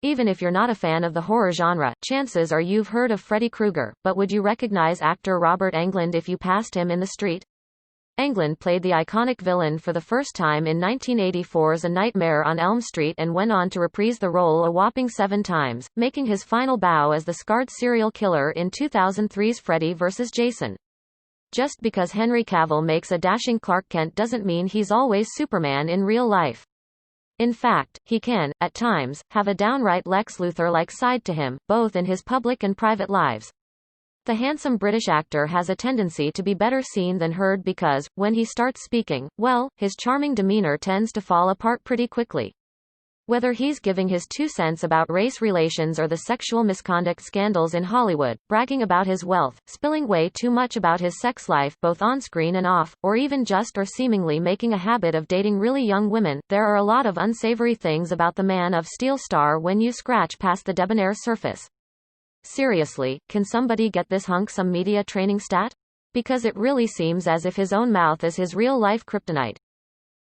Even if you're not a fan of the horror genre, chances are you've heard of Freddy Krueger, but would you recognize actor Robert Englund if you passed him in the street? Englund played the iconic villain for the first time in 1984's A Nightmare on Elm Street and went on to reprise the role a whopping 7 times, making his final bow as the scarred serial killer in 2003's Freddy vs. Jason. Just because Henry Cavill makes a dashing Clark Kent doesn't mean he's always Superman in real life. In fact, he can, at times, have a downright Lex Luthor-like side to him, both in his public and private lives. The handsome British actor has a tendency to be better seen than heard because, when he starts speaking, well, his charming demeanor tends to fall apart pretty quickly. Whether he's giving his 2 cents about race relations or the sexual misconduct scandals in Hollywood, bragging about his wealth, spilling way too much about his sex life both on-screen and off, or even just or seemingly making a habit of dating really young women, there are a lot of unsavory things about the Man of Steel star when you scratch past the debonair surface. Seriously, can somebody get this hunk some media training stat? Because it really seems as if his own mouth is his real-life kryptonite.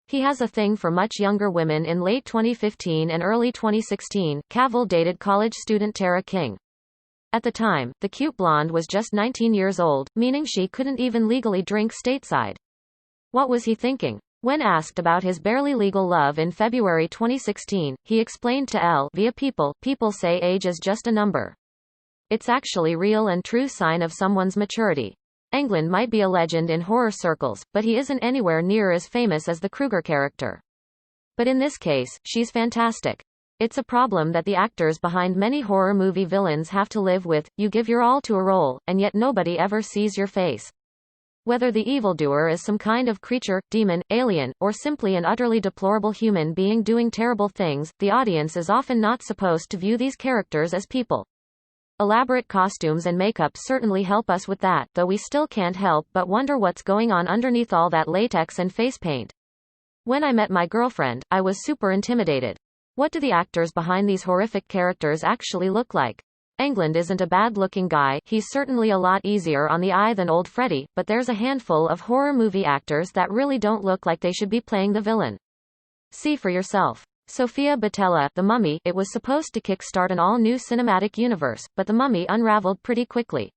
He has a thing for much younger women. In late 2015 and early 2016, Cavill dated college student Tara King. At the time, the cute blonde was just 19 years old, meaning she couldn't even legally drink stateside. What was he thinking? When asked about his barely legal love in February 2016, he explained to Elle via People say age is just a number. It's actually real and true sign of someone's maturity. Englund might be a legend in horror circles, but he isn't anywhere near as famous as the Krueger character. But in this case, she's fantastic. It's a problem that the actors behind many horror movie villains have to live with. You give your all to a role, and yet nobody ever sees your face. Whether the evildoer is some kind of creature, demon, alien, or simply an utterly deplorable human being doing terrible things, the audience is often not supposed to view these characters as people. Elaborate costumes and makeup certainly help us with that, though we still can't help but wonder what's going on underneath all that latex and face paint. When I met my girlfriend, I was super intimidated. What do the actors behind these horrific characters actually look like? Englund isn't a bad-looking guy, he's certainly a lot easier on the eye than old Freddy, but there's a handful of horror movie actors that really don't look like they should be playing the villain. See for yourself. Sofia Boutella, The Mummy. It was supposed to kickstart an all-new cinematic universe, but The Mummy unraveled pretty quickly.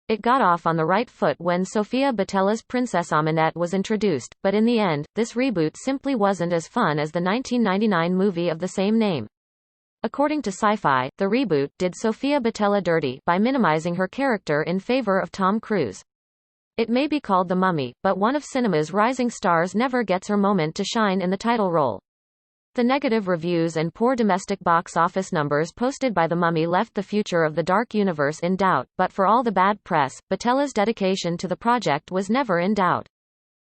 It got off on the right foot when Sofia Boutella's Princess Amanette was introduced, but in the end, this reboot simply wasn't as fun as the 1999 movie of the same name. According to Sci-Fi, the reboot did Sofia Boutella dirty by minimizing her character in favor of Tom Cruise. It may be called The Mummy, but one of cinema's rising stars never gets her moment to shine in the title role. The negative reviews and poor domestic box office numbers posted by The Mummy left the future of the dark universe in doubt, but for all the bad press, Boutella's dedication to the project was never in doubt.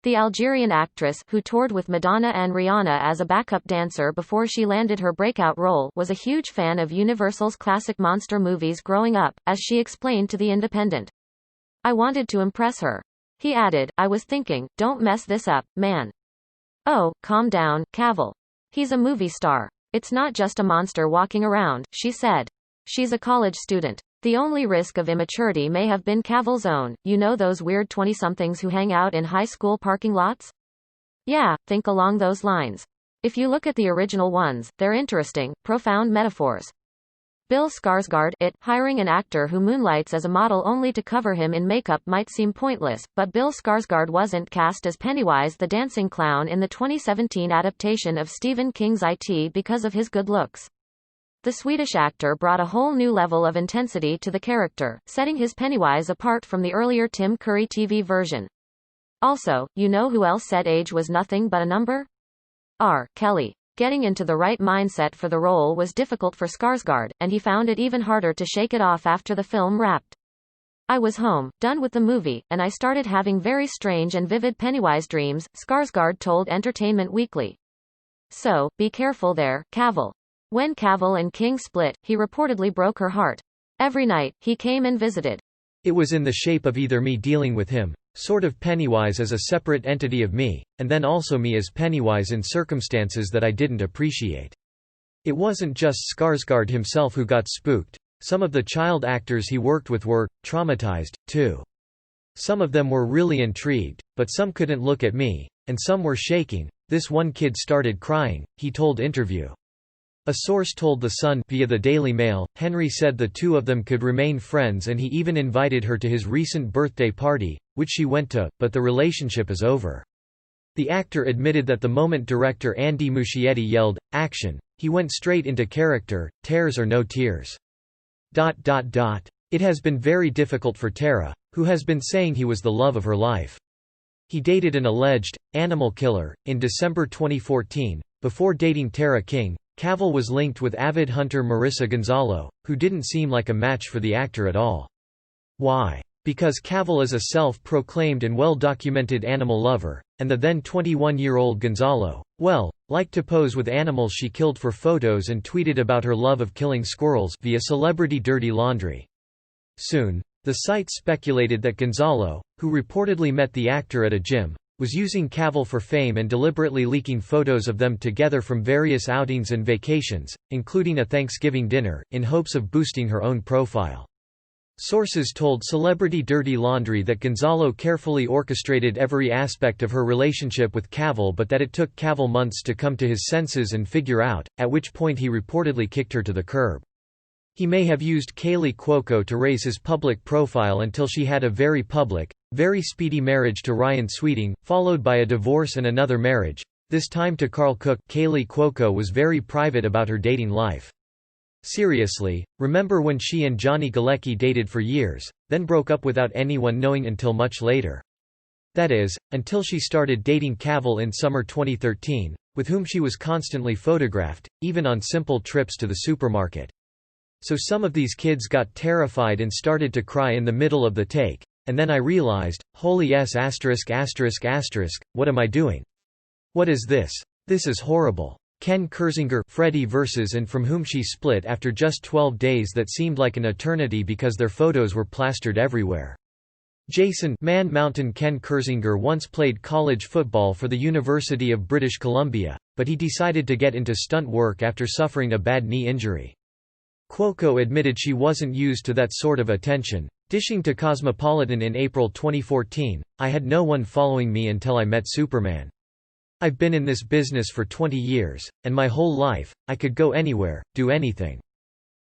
The Algerian actress, who toured with Madonna and Rihanna as a backup dancer before she landed her breakout role, was a huge fan of Universal's classic monster movies growing up, as she explained to The Independent. I wanted to impress her. He added, I was thinking, don't mess this up, man. Oh, calm down, Cavill. He's a movie star. It's not just a monster walking around, she said. She's a college student. The only risk of immaturity may have been Cavill's own, you know those weird 20-somethings who hang out in high school parking lots? Yeah, think along those lines. If you look at the original ones, they're interesting, profound metaphors. Bill Skarsgård, hiring an actor who moonlights as a model only to cover him in makeup might seem pointless, but Bill Skarsgård wasn't cast as Pennywise the dancing clown in the 2017 adaptation of Stephen King's It because of his good looks. The Swedish actor brought a whole new level of intensity to the character, setting his Pennywise apart from the earlier Tim Curry TV version. Also, you know who else said age was nothing but a number? R. Kelly. Getting into the right mindset for the role was difficult for Skarsgård, and he found it even harder to shake it off after the film wrapped. I was home, done with the movie, and I started having very strange and vivid Pennywise dreams, Skarsgård told Entertainment Weekly. So, be careful there, Cavill. When Cavill and King split, he reportedly broke her heart. Every night, he came and visited. It was in the shape of either me dealing with him, sort of Pennywise as a separate entity of me, and then also me as Pennywise in circumstances that I didn't appreciate. It wasn't just Skarsgård himself who got spooked. Some of the child actors he worked with were traumatized, too. Some of them were really intrigued, but some couldn't look at me, and some were shaking. This one kid started crying, he told Interview. A source told The Sun via the Daily Mail, Henry said the two of them could remain friends and he even invited her to his recent birthday party, which she went to, but the relationship is over. The actor admitted that the moment director Andy Muschietti yelled, "Action!" he went straight into character, tears or no tears. It has been very difficult for Tara, who has been saying he was the love of her life. He dated an alleged animal killer in December 2014. Before dating Tara King, Cavill was linked with avid hunter Marissa Gonzalo, who didn't seem like a match for the actor at all. Why? Because Cavill is a self-proclaimed and well-documented animal lover, and the then 21-year-old Gonzalo, well, liked to pose with animals she killed for photos and tweeted about her love of killing squirrels via celebrity Dirty Laundry. Soon, the site speculated that Gonzalo, who reportedly met the actor at a gym, was using Cavill for fame and deliberately leaking photos of them together from various outings and vacations, including a Thanksgiving dinner, in hopes of boosting her own profile. Sources told Celebrity Dirty Laundry that Gonzalo carefully orchestrated every aspect of her relationship with Cavill, but that it took Cavill months to come to his senses and figure out, at which point he reportedly kicked her to the curb. He may have used Kaley Cuoco to raise his public profile until she had a very public, very speedy marriage to Ryan Sweeting, followed by a divorce and another marriage, this time to Carl Cook. Kaley Cuoco was very private about her dating life. Seriously, remember when she and Johnny Galecki dated for years, then broke up without anyone knowing until much later? That is, until she started dating Cavill in summer 2013, with whom she was constantly photographed, even on simple trips to the supermarket. So some of these kids got terrified and started to cry in the middle of the take, and then I realized, holy s******, what am I doing? What is this? This is horrible. Ken Kirzinger, Freddy vs. and from whom she split after just 12 days that seemed like an eternity because their photos were plastered everywhere. Jason Man Mountain Ken Kirzinger once played college football for the University of British Columbia, but he decided to get into stunt work after suffering a bad knee injury. Cuoco admitted she wasn't used to that sort of attention, dishing to Cosmopolitan in April 2014, "I had no one following me until I met Superman. I've been in this business for 20 years, and my whole life, I could go anywhere, do anything."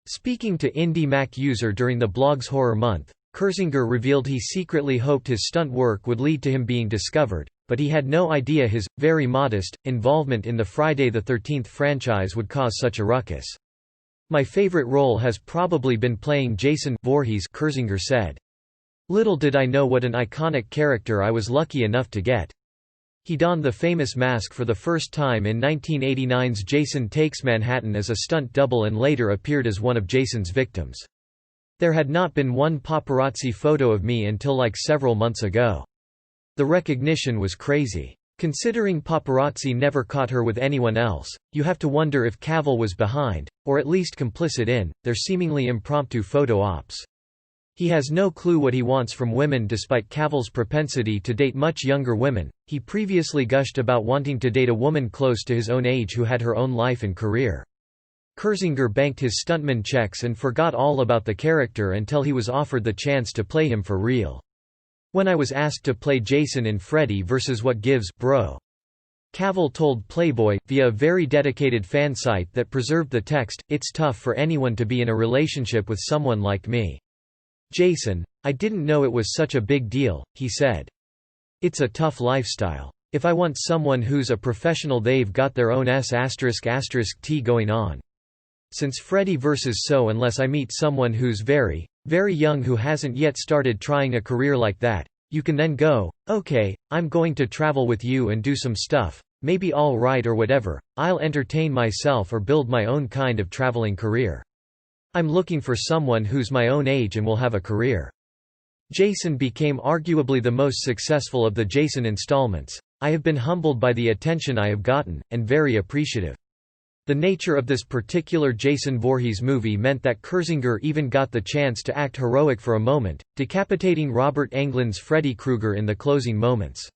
Speaking to Indie Mac User during the blog's Horror Month, Kirzinger revealed he secretly hoped his stunt work would lead to him being discovered, but he had no idea his, very modest, involvement in the Friday the 13th franchise would cause such a ruckus. "My favorite role has probably been playing Jason Voorhees," Kirzinger said. "Little did I know what an iconic character I was lucky enough to get." He donned the famous mask for the first time in 1989's Jason Takes Manhattan as a stunt double and later appeared as one of Jason's victims. "There had not been one paparazzi photo of me until like several months ago. The recognition was crazy. Considering paparazzi never caught her with anyone else, you have to wonder if Cavill was behind, or at least complicit in, their seemingly impromptu photo ops. He has no clue what he wants from women despite Cavill's propensity to date much younger women. He previously gushed about wanting to date a woman close to his own age who had her own life and career. Kirzinger banked his stuntman checks and forgot all about the character until he was offered the chance to play him for real. "When I was asked to play Jason in Freddy vs. What Gives, Bro?" Cavill told Playboy, via a very dedicated fan site that preserved the text, "It's tough for anyone to be in a relationship with someone like me. Jason, I didn't know it was such a big deal," he said. "It's a tough lifestyle. If I want someone who's a professional, they've got their own ****t going on. Since Freddy vs. So unless I meet someone who's very, very young who hasn't yet started trying a career like that, you can then go, okay, I'm going to travel with you and do some stuff, maybe all right or whatever, I'll entertain myself or build my own kind of traveling career. I'm looking for someone who's my own age and will have a career." Jason became arguably the most successful of the Jason installments. "I have been humbled by the attention I have gotten, and very appreciative." The nature of this particular Jason Voorhees movie meant that Kirzinger even got the chance to act heroic for a moment, decapitating Robert Englund's Freddy Krueger in the closing moments.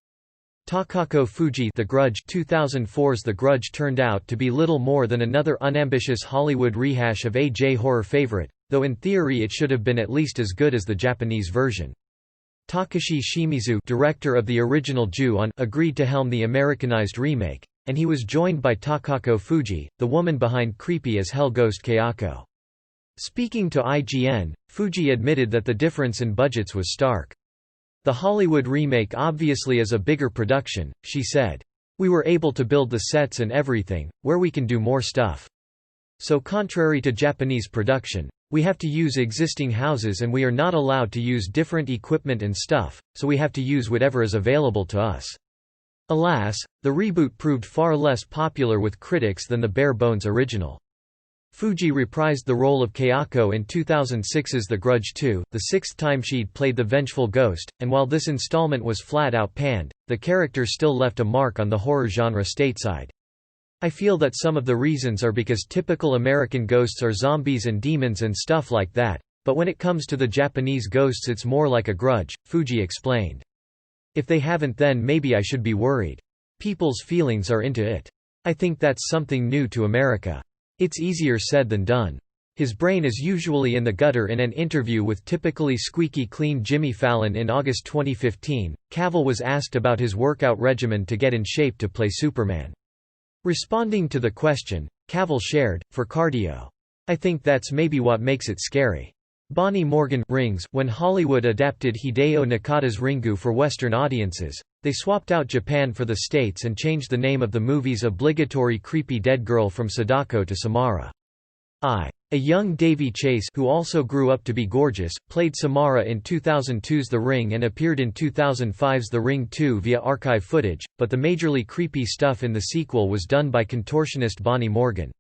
Takako Fuji The Grudge 2004's The Grudge turned out to be little more than another unambitious Hollywood rehash of a J-horror favorite, though in theory it should have been at least as good as the Japanese version. Takashi Shimizu, director of the original Ju-on, agreed to helm the Americanized remake, and he was joined by Takako Fuji, the woman behind creepy as hell ghost Kayako. Speaking to IGN, Fuji admitted that the difference in budgets was stark. "The Hollywood remake obviously is a bigger production," she said. "We were able to build the sets and everything, where we can do more stuff. So contrary to Japanese production, we have to use existing houses and we are not allowed to use different equipment and stuff, so we have to use whatever is available to us." Alas, the reboot proved far less popular with critics than the bare-bones original. Fuji reprised the role of Kayako in 2006's The Grudge 2, the sixth time she'd played the vengeful ghost, and while this installment was flat-out panned, the character still left a mark on the horror genre stateside. "I feel that some of the reasons are because typical American ghosts are zombies and demons and stuff like that, but when it comes to the Japanese ghosts it's more like a grudge," Fuji explained. "If they haven't, then maybe I should be worried. People's feelings are into it. I think that's something new to America. It's easier said than done." His brain is usually in the gutter. In an interview with typically squeaky clean Jimmy Fallon in August 2015, Cavill was asked about his workout regimen to get in shape to play Superman. Responding to the question, Cavill shared, "For cardio. I think that's maybe what makes it scary." Bonnie Morgan Rings. When Hollywood adapted Hideo Nakata's Ringu for Western audiences, they swapped out Japan for the States and changed the name of the movie's obligatory creepy dead girl from Sadako to Samara. A young Davy Chase, who also grew up to be gorgeous, played Samara in 2002's The Ring and appeared in 2005's The Ring 2 via archive footage, but the majorly creepy stuff in the sequel was done by contortionist Bonnie Morgan.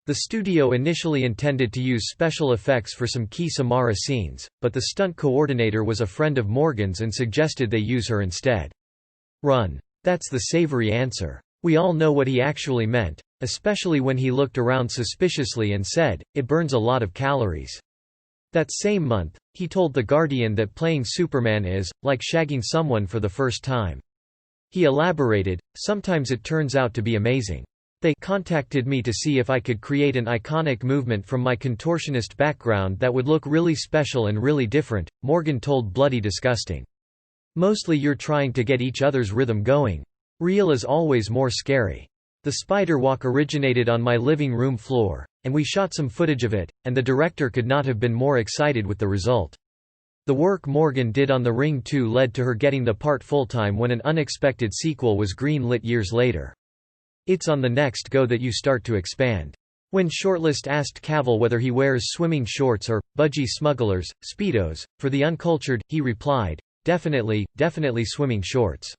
The studio initially intended to use special effects for some key Samara scenes, but the stunt coordinator was a friend of Morgan's and suggested they use her instead. Run. That's the savory answer. We all know what he actually meant, especially when he looked around suspiciously and said, "It burns a lot of calories." That same month, he told The Guardian that playing Superman is like shagging someone for the first time. He elaborated, "Sometimes it turns out to be amazing. They contacted me to see if I could create an iconic movement from my contortionist background that would look really special and really different," Morgan told Bloody Disgusting. "Mostly you're trying to get each other's rhythm going. Real is always more scary. The spider walk originated on my living room floor, and we shot some footage of it, and the director could not have been more excited with the result." The work Morgan did on The Ring 2 led to her getting the part full-time when an unexpected sequel was green-lit years later. "It's on the next go that you start to expand." When Shortlist asked Cavill whether he wears swimming shorts or budgie smugglers, Speedos, for the uncultured, he replied, definitely swimming shorts.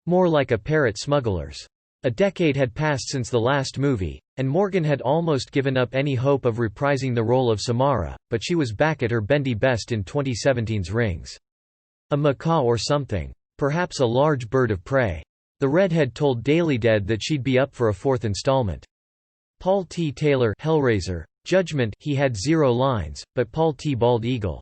More like a pair at Smugglers." A decade had passed since the last movie, and Morgan had almost given up any hope of reprising the role of Samara, but she was back at her bendy best in 2017's Rings. "A macaw or something. Perhaps a large bird of prey." The redhead told Daily Dead that she'd be up for a fourth installment. Paul T. Taylor Hellraiser. Judgment. He had 0 lines, but Paul T. Bald Eagle.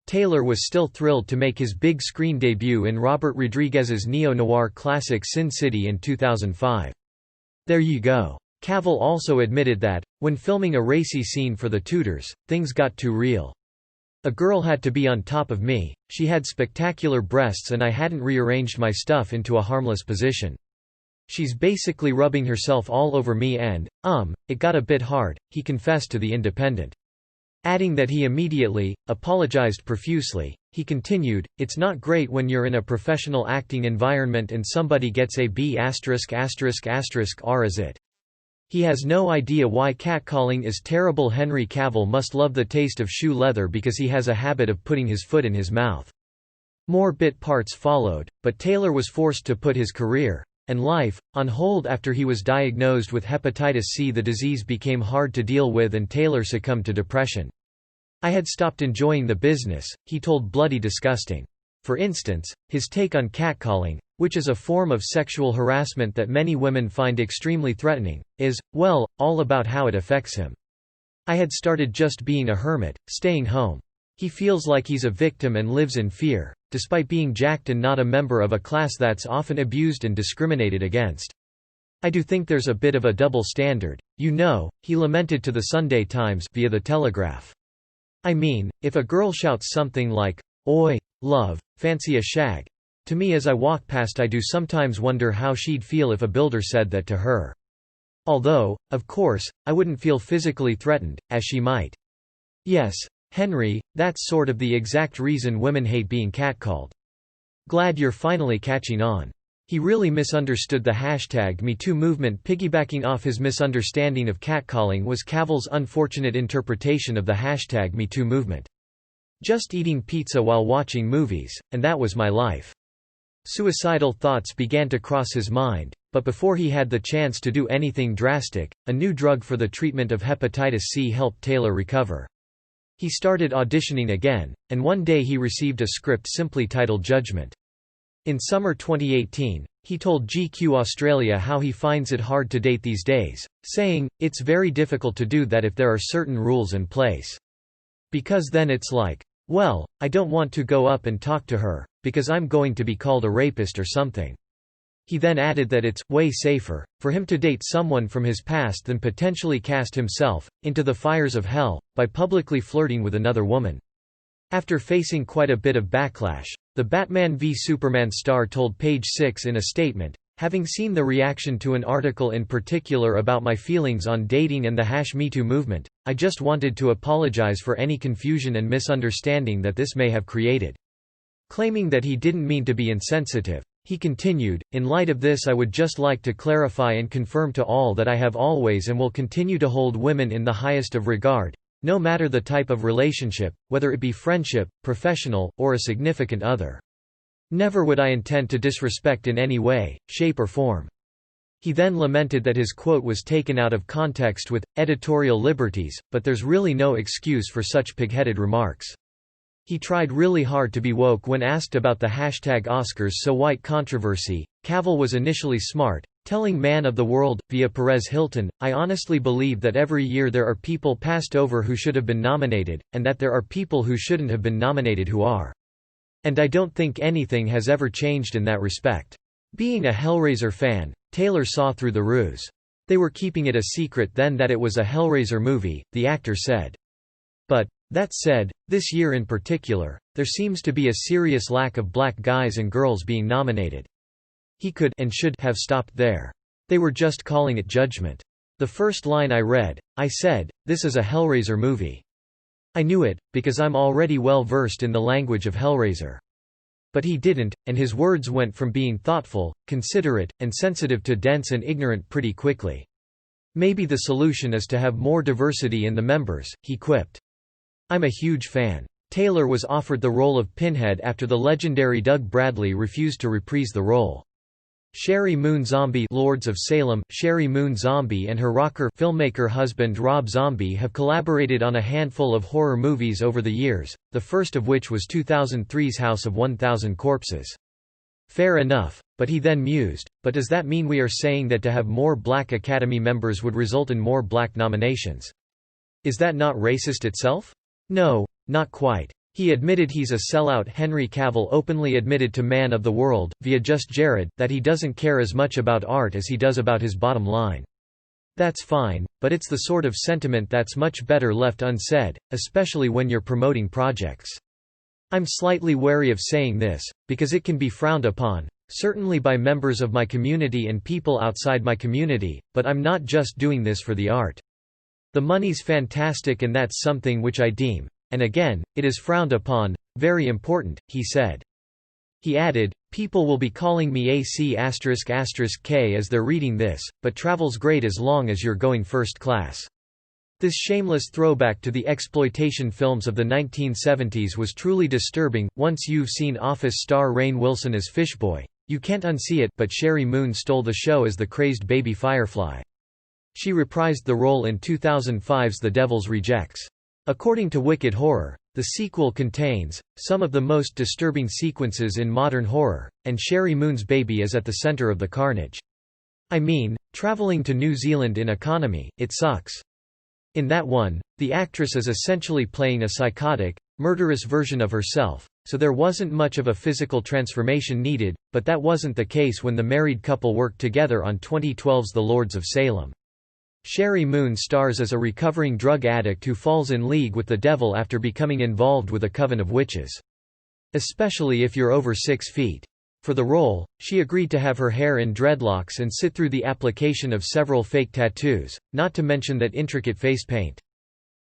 Taylor was still thrilled to make his big screen debut in Robert Rodriguez's neo-noir classic Sin City in 2005. There you go. Cavill also admitted that, when filming a racy scene for The Tudors, things got too real. "A girl had to be on top of me, she had spectacular breasts and I hadn't rearranged my stuff into a harmless position. She's basically rubbing herself all over me and, it got a bit hard," he confessed to The Independent. Adding that he immediately apologized profusely. He continued, "It's not great when you're in a professional acting environment and somebody gets a B******** R as it. He has no idea why catcalling is terrible. Henry Cavill must love the taste of shoe leather because he has a habit of putting his foot in his mouth." More bit parts followed, but Taylor was forced to put his career and life on hold after he was diagnosed with hepatitis C. The disease became hard to deal with and Taylor succumbed to depression. "I had stopped enjoying the business," he told Bloody Disgusting. For instance, his take on catcalling, which is a form of sexual harassment that many women find extremely threatening, is, well, all about how it affects him. "I had started just being a hermit, staying home. He feels like he's a victim and lives in fear, despite being jacked and not a member of a class that's often abused and discriminated against. I do think there's a bit of a double standard, you know," he lamented to the Sunday Times via The Telegraph. "I mean, if a girl shouts something like, 'Oi, love, fancy a shag?' To me as I walk past I do sometimes wonder how she'd feel if a builder said that to her. Although, of course, I wouldn't feel physically threatened, as she might. Yes, Henry, that's sort of the exact reason women hate being catcalled. Glad you're finally catching on. He really misunderstood the #MeToo movement. Piggybacking off his misunderstanding of catcalling was Cavill's unfortunate interpretation of the #MeToo movement. Just eating pizza while watching movies, and that was my life. Suicidal thoughts began to cross his mind, but before he had the chance to do anything drastic, a new drug for the treatment of hepatitis C helped Taylor recover. He started auditioning again, and one day he received a script simply titled Judgment. In summer 2018, he told GQ Australia how he finds it hard to date these days, saying, "It's very difficult to do that if there are certain rules in place. Because then it's like, well, I don't want to go up and talk to her, because I'm going to be called a rapist or something." He then added that it's way safer for him to date someone from his past than potentially cast himself into the fires of hell by publicly flirting with another woman. After facing quite a bit of backlash, the Batman v Superman star told Page Six in a statement, "Having seen the reaction to an article in particular about my feelings on dating and the #MeToo movement, I just wanted to apologize for any confusion and misunderstanding that this may have created." Claiming that he didn't mean to be insensitive, he continued, "In light of this I would just like to clarify and confirm to all that I have always and will continue to hold women in the highest of regard, no matter the type of relationship, whether it be friendship, professional, or a significant other. Never would I intend to disrespect in any way, shape or form." He then lamented that his quote was taken out of context with editorial liberties, but there's really no excuse for such pig-headed remarks. He tried really hard to be woke when asked about the #OscarsSoWhite controversy. Cavill was initially smart, telling Man of the World, via Perez Hilton, "I honestly believe that every year there are people passed over who should have been nominated, and that there are people who shouldn't have been nominated who are. And I don't think anything has ever changed in that respect." Being a Hellraiser fan, Taylor saw through the ruse. They were keeping it a secret then that it was a Hellraiser movie, the actor said. But, that said, this year in particular, there seems to be a serious lack of black guys and girls being nominated. He could and should have stopped there. They were just calling it Judgment. The first line I read, I said, "This is a Hellraiser movie." I knew it, because I'm already well versed in the language of Hellraiser. But he didn't, and his words went from being thoughtful, considerate, and sensitive to dense and ignorant pretty quickly. "Maybe the solution is to have more diversity in the members," he quipped. "I'm a huge fan." Taylor was offered the role of Pinhead after the legendary Doug Bradley refused to reprise the role. Sherry Moon Zombie, Lords of Salem, Sherry Moon Zombie and her rocker filmmaker husband Rob Zombie have collaborated on a handful of horror movies over the years, the first of which was 2003's House of 1,000 Corpses. Fair enough, but he then mused, but does that mean we are saying that to have more black Academy members would result in more black nominations? Is that not racist itself? No, not quite. He admitted he's a sellout. Henry Cavill openly admitted to Man of the World, via Just Jared, that he doesn't care as much about art as he does about his bottom line. That's fine, but it's the sort of sentiment that's much better left unsaid, especially when you're promoting projects. I'm slightly wary of saying this, because it can be frowned upon, certainly by members of my community and people outside my community, but I'm not just doing this for the art. The money's fantastic and that's something which I deem, and again, it is frowned upon, very important, he said. He added, "People will be calling me AC****K as they're reading this, but travel's great as long as you're going first class." This shameless throwback to the exploitation films of the 1970s was truly disturbing. Once you've seen Office star Rainn Wilson as Fishboy, you can't unsee it, but Sherry Moon stole the show as the crazed baby Firefly. She reprised the role in 2005's The Devil's Rejects. According to Wicked Horror, the sequel contains some of the most disturbing sequences in modern horror, and Sherry Moon's baby is at the center of the carnage. I mean, traveling to New Zealand in economy, it sucks. In that one, the actress is essentially playing a psychotic, murderous version of herself, so there wasn't much of a physical transformation needed, but that wasn't the case when the married couple worked together on 2012's The Lords of Salem. Sherry Moon stars as a recovering drug addict who falls in league with the devil after becoming involved with a coven of witches. Especially if you're over 6 feet. For the role, she agreed to have her hair in dreadlocks and sit through the application of several fake tattoos, not to mention that intricate face paint.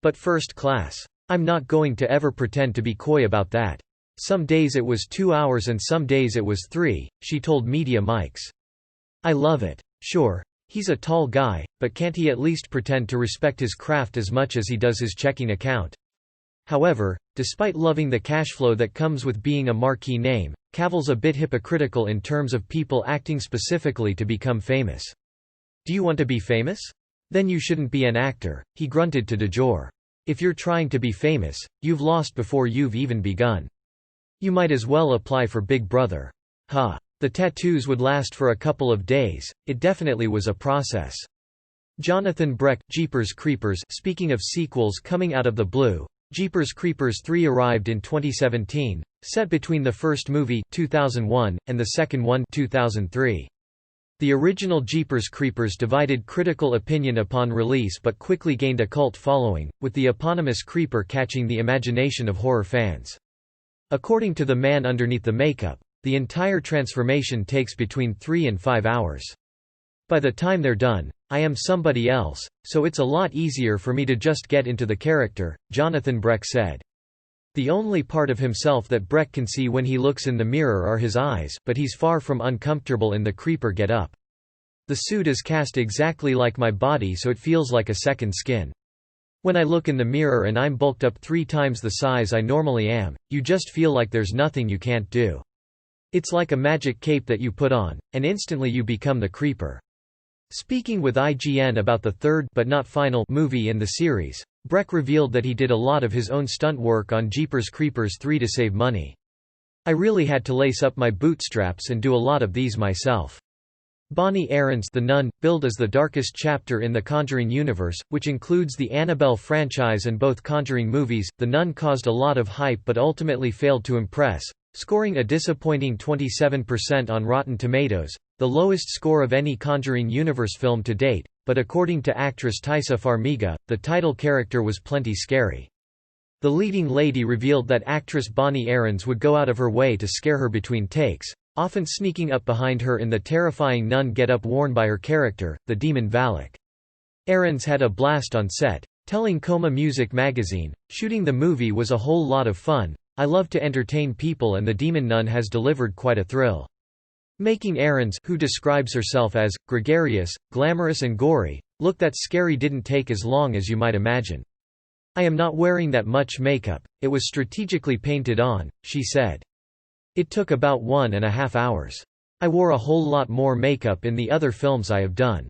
But first class. I'm not going to ever pretend to be coy about that. Some days it was 2 hours and some days it was 3, she told Media Mics. I love it. Sure, he's a tall guy, but can't he at least pretend to respect his craft as much as he does his checking account? However, despite loving the cash flow that comes with being a marquee name, Cavill's a bit hypocritical in terms of people acting specifically to become famous. Do you want to be famous? Then you shouldn't be an actor, he grunted to DeJour. If you're trying to be famous, you've lost before you've even begun. You might as well apply for Big Brother. Huh. The tattoos would last for a couple of days, it definitely was a process. Jonathan Breck, Jeepers Creepers. Speaking of sequels coming out of the blue, Jeepers Creepers 3 arrived in 2017, set between the first movie 2001, and the second one 2003. The original Jeepers Creepers divided critical opinion upon release but quickly gained a cult following, with the eponymous creeper catching the imagination of horror fans. According to the man underneath the makeup, the entire transformation takes between 3 and 5 hours. By the time they're done, I am somebody else, so it's a lot easier for me to just get into the character, Jonathan Breck said. The only part of himself that Breck can see when he looks in the mirror are his eyes, but he's far from uncomfortable in the creeper get-up. The suit is cast exactly like my body, so it feels like a second skin. When I look in the mirror and I'm bulked up 3 times the size I normally am, you just feel like there's nothing you can't do. It's like a magic cape that you put on, and instantly you become the creeper. Speaking with IGN about the third but not final movie in the series, Breck revealed that he did a lot of his own stunt work on Jeepers Creepers 3 to save money. I really had to lace up my bootstraps and do a lot of these myself. Bonnie Aarons, the nun, billed as the darkest chapter in the Conjuring universe, which includes the Annabelle franchise and both Conjuring movies. The Nun caused a lot of hype but ultimately failed to impress, scoring a disappointing 27% on Rotten Tomatoes, the lowest score of any Conjuring universe film to date, but according to actress Taissa Farmiga, the title character was plenty scary. The leading lady revealed that actress Bonnie Aarons would go out of her way to scare her between takes, often sneaking up behind her in the terrifying nun get-up worn by her character, the demon Valak. Aarons had a blast on set, telling Coma Music magazine, "Shooting the movie was a whole lot of fun. I love to entertain people and the demon nun has delivered quite a thrill." Making Aarons, who describes herself as gregarious, glamorous and gory, look that scary didn't take as long as you might imagine. "I am not wearing that much makeup, it was strategically painted on," she said. "It took about 1.5 hours. I wore a whole lot more makeup in the other films I have done.